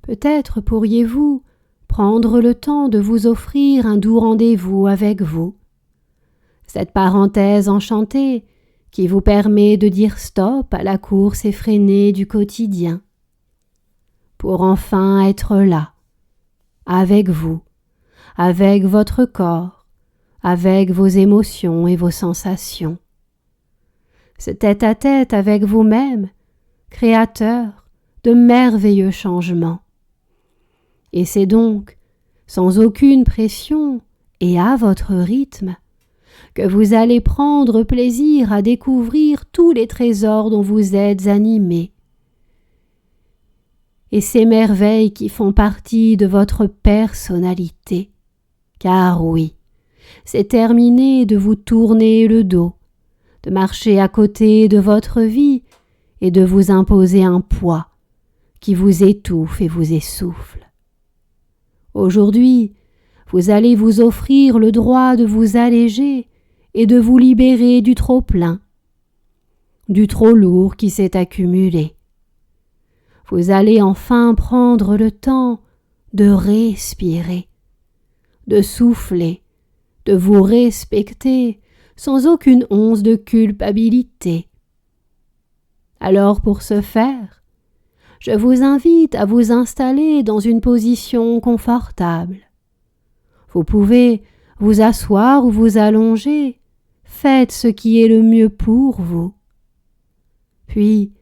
peut-être pourriez-vous prendre le temps de vous offrir un doux rendez-vous avec vous. Cette parenthèse enchantée qui vous permet de dire stop à la course effrénée du quotidien, pour enfin être là, avec vous, avec votre corps, avec vos émotions et vos sensations. Ce tête-à-tête avec vous-même, créateur de merveilleux changements. Et c'est donc, sans aucune pression et à votre rythme, que vous allez prendre plaisir à découvrir tous les trésors dont vous êtes animés, et ces merveilles qui font partie de votre personnalité. Car oui, c'est terminé de vous tourner le dos, de marcher à côté de votre vie et de vous imposer un poids qui vous étouffe et vous essouffle. Aujourd'hui, vous allez vous offrir le droit de vous alléger et de vous libérer du trop-plein, du trop lourd qui s'est accumulé. Vous allez enfin prendre le temps de respirer, de souffler, de vous respecter sans aucune once de culpabilité. Alors pour ce faire, je vous invite à vous installer dans une position confortable. Vous pouvez vous asseoir ou vous allonger, faites ce qui est le mieux pour vous. Puis,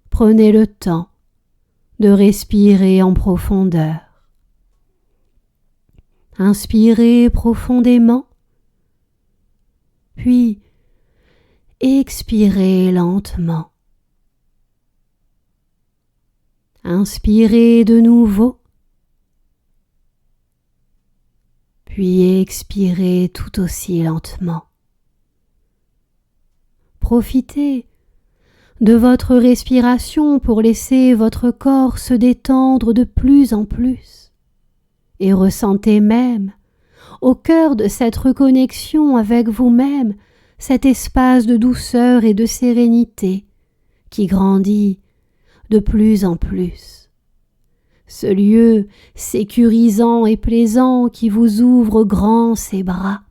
prenez le temps de respirer en profondeur. Inspirez profondément, puis expirez lentement. Inspirez de nouveau, puis expirez tout aussi lentement. Profitez de votre respiration pour laisser votre corps se détendre de plus en plus et ressentez même, au cœur de cette reconnexion avec vous-même, cet espace de douceur et de sérénité qui grandit de plus en plus. Ce lieu sécurisant et plaisant qui vous ouvre grand ses bras.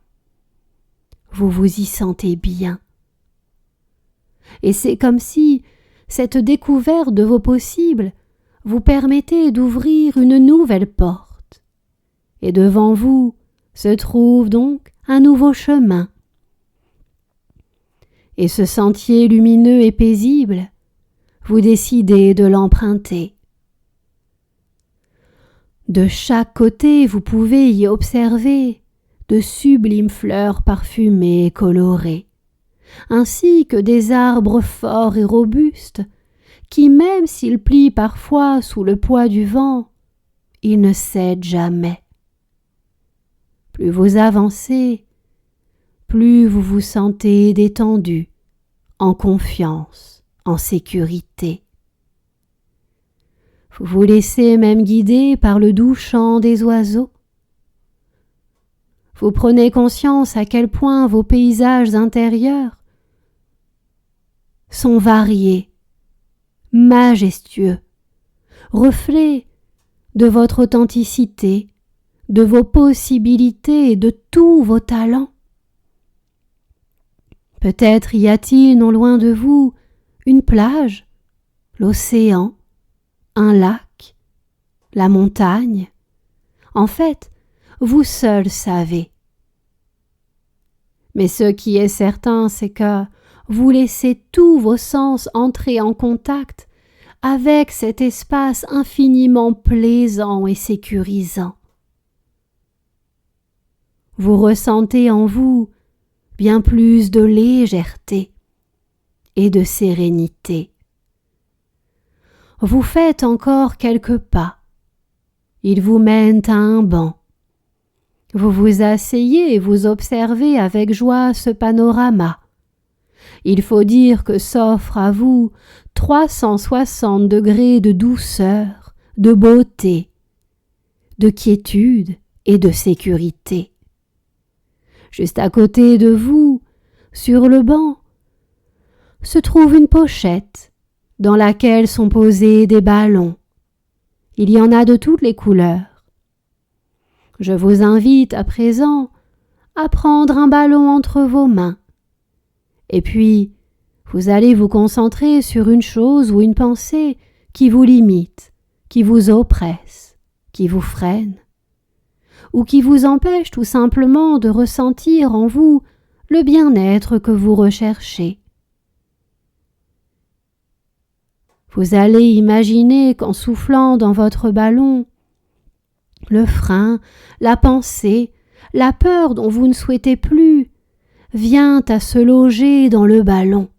Vous vous y sentez bien. Et c'est comme si cette découverte de vos possibles vous permettait d'ouvrir une nouvelle porte. Et devant vous se trouve donc un nouveau chemin. Et ce sentier lumineux et paisible, vous décidez de l'emprunter. De chaque côté, vous pouvez y observer de sublimes fleurs parfumées et colorées, ainsi que des arbres forts et robustes, qui même s'ils plient parfois sous le poids du vent, ils ne cèdent jamais. Plus vous avancez, plus vous vous sentez détendu, en confiance, en sécurité. Vous vous laissez même guider par le doux chant des oiseaux. Vous prenez conscience à quel point vos paysages intérieurs sont variés, majestueux, reflets de votre authenticité, de vos possibilités et de tous vos talents. Peut-être y a-t-il non loin de vous une plage, l'océan, un lac, la montagne. En fait, vous seul savez. Mais ce qui est certain, c'est que vous laissez tous vos sens entrer en contact avec cet espace infiniment plaisant et sécurisant. Vous ressentez en vous bien plus de légèreté et de sérénité. Vous faites encore quelques pas. Ils vous mènent à un banc. Vous vous asseyez et vous observez avec joie ce panorama. Il faut dire que s'offre à vous 360 degrés de douceur, de beauté, de quiétude et de sécurité. Juste à côté de vous, sur le banc, se trouve une pochette dans laquelle sont posés des ballons. Il y en a de toutes les couleurs. Je vous invite à présent à prendre un ballon entre vos mains. Et puis, vous allez vous concentrer sur une chose ou une pensée qui vous limite, qui vous oppresse, qui vous freine, ou qui vous empêche tout simplement de ressentir en vous le bien-être que vous recherchez. Vous allez imaginer qu'en soufflant dans votre ballon, le frein, la pensée, la peur dont vous ne souhaitez plus, vient à se loger dans le ballon.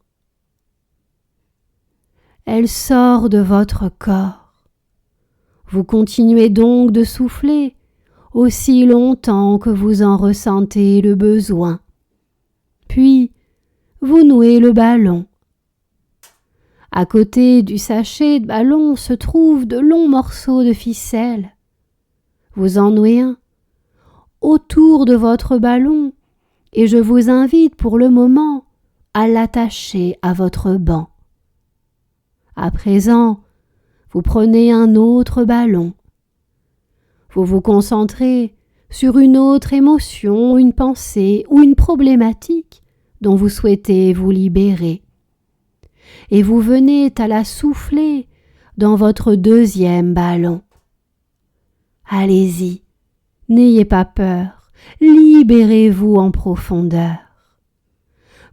Elle sort de votre corps. Vous continuez donc de souffler aussi longtemps que vous en ressentez le besoin. Puis, vous nouez le ballon. À côté du sachet de ballon se trouvent de longs morceaux de ficelle. Vous en nouez un autour de votre ballon et je vous invite pour le moment à l'attacher à votre banc. À présent, vous prenez un autre ballon. Vous vous concentrez sur une autre émotion, une pensée ou une problématique dont vous souhaitez vous libérer. Et vous venez à la souffler dans votre deuxième ballon. Allez-y, n'ayez pas peur, libérez-vous en profondeur.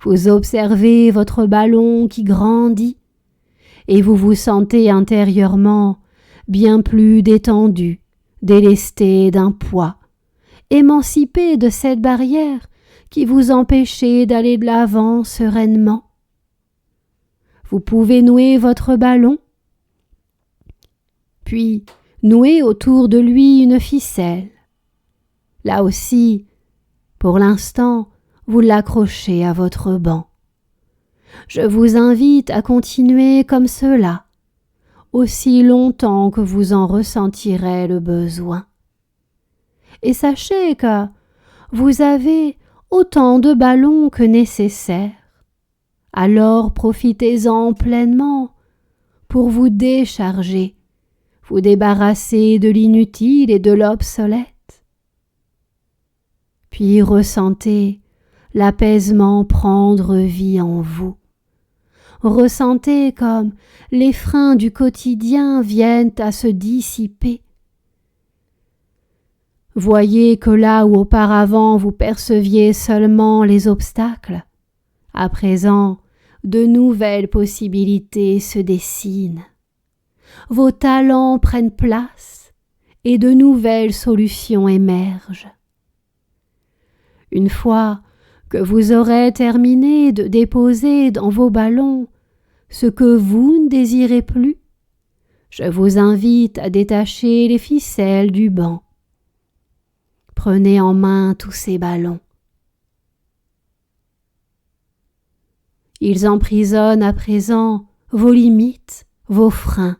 Vous observez votre ballon qui grandit et vous vous sentez intérieurement bien plus détendu, délesté d'un poids, émancipé de cette barrière qui vous empêchait d'aller de l'avant sereinement. Vous pouvez nouer votre ballon, puis nouer autour de lui une ficelle. Là aussi, pour l'instant, vous l'accrochez à votre banc. Je vous invite à continuer comme cela, aussi longtemps que vous en ressentirez le besoin. Et sachez que vous avez autant de ballons que nécessaire. Alors profitez-en pleinement pour vous décharger, vous débarrasser de l'inutile et de l'obsolète. Puis ressentez l'apaisement prendre vie en vous. Ressentez comme les freins du quotidien viennent à se dissiper. Voyez que là où auparavant vous perceviez seulement les obstacles, à présent, de nouvelles possibilités se dessinent. Vos talents prennent place et de nouvelles solutions émergent. Une fois que vous aurez terminé de déposer dans vos ballons ce que vous ne désirez plus, je vous invite à détacher les ficelles du banc. Prenez en main tous ces ballons. Ils emprisonnent à présent vos limites, vos freins,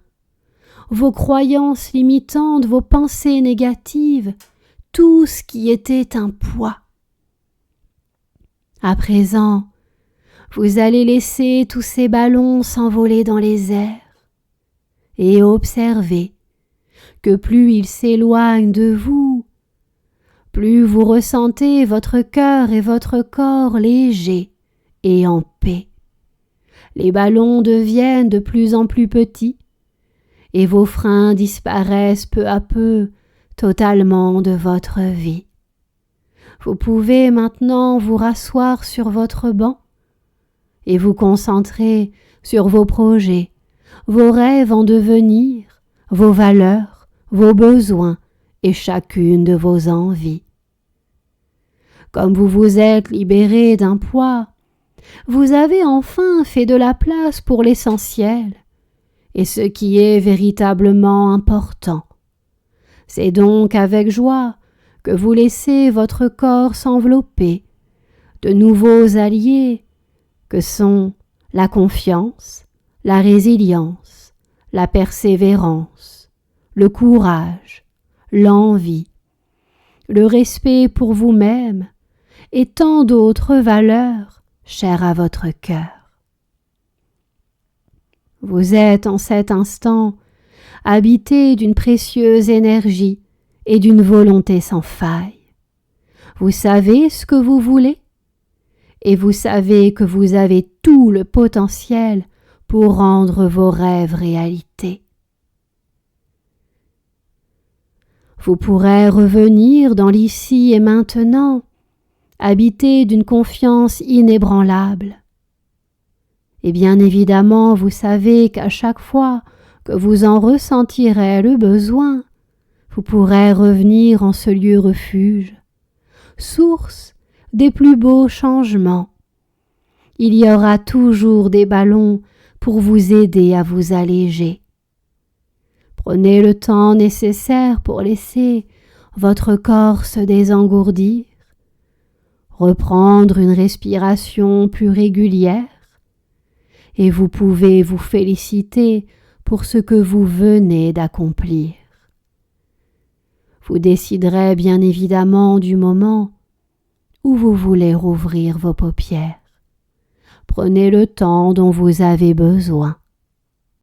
vos croyances limitantes, vos pensées négatives, tout ce qui était un poids. À présent, vous allez laisser tous ces ballons s'envoler dans les airs et observer que plus ils s'éloignent de vous, plus vous ressentez votre cœur et votre corps légers et en paix. Les ballons deviennent de plus en plus petits et vos freins disparaissent peu à peu totalement de votre vie. Vous pouvez maintenant vous rasseoir sur votre banc et vous concentrer sur vos projets, vos rêves en devenir, vos valeurs, vos besoins et chacune de vos envies. Comme vous vous êtes libéré d'un poids, vous avez enfin fait de la place pour l'essentiel et ce qui est véritablement important. C'est donc avec joie que vous laissez votre corps s'envelopper de nouveaux alliés que sont la confiance, la résilience, la persévérance, le courage, l'envie, le respect pour vous-même et tant d'autres valeurs chères à votre cœur. Vous êtes en cet instant habité d'une précieuse énergie et d'une volonté sans faille. Vous savez ce que vous voulez et vous savez que vous avez tout le potentiel pour rendre vos rêves réalité. Vous pourrez revenir dans l'ici et maintenant, habité d'une confiance inébranlable. Et bien évidemment, vous savez qu'à chaque fois que vous en ressentirez le besoin, vous pourrez revenir en ce lieu refuge, source des plus beaux changements. Il y aura toujours des ballons pour vous aider à vous alléger. Prenez le temps nécessaire pour laisser votre corps se désengourdir, reprendre une respiration plus régulière, et vous pouvez vous féliciter pour ce que vous venez d'accomplir. Vous déciderez bien évidemment du moment où vous voulez rouvrir vos paupières. Prenez le temps dont vous avez besoin.